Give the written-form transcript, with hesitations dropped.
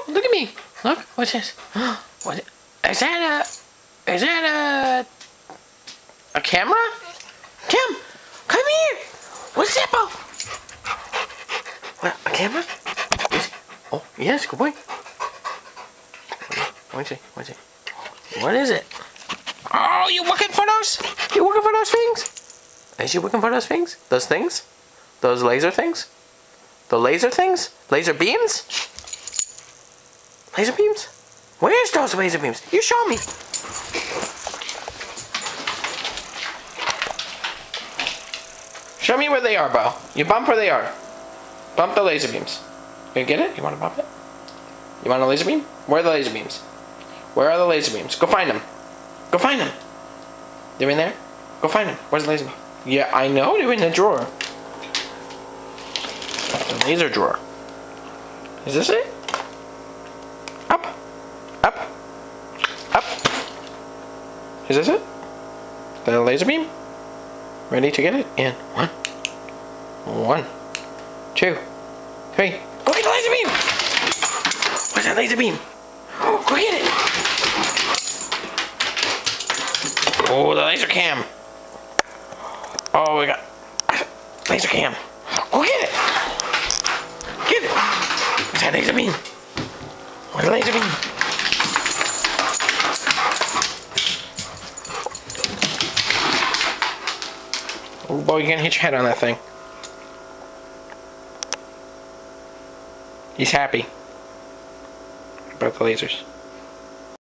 Oh, look at me. Look, what's this? What is that? A camera? Kim, come here. What's that about? What, a camera? Oh, yes, good boy. What is it? Oh, you looking for those? You looking for those things? Is you looking for those things? Those things? Those laser things? The laser things? Laser beams? Laser beams? Where's those laser beams? You show me. Show me where they are, Bo. You bump where they are. Bump the laser beams. You get it? You want to bump it? You want a laser beam? Where are the laser beams? Where are the laser beams? Go find them. Go find them. They're in there? Go find them. Where's the laser beam? Yeah, I know. They're in the drawer. The laser drawer. Is this it? Up. Up. Up. Is this it? The laser beam? Ready to get it? In. 1, 2, 3. Look at the laser beam! Where's that laser beam? Oh, go get it! Oh, the laser cam. Oh, we got laser cam. Go get it! Get it! Where's that laser beam? Where's the laser beam? Oh boy, you're gonna hit your head on that thing. He's happy about the lasers.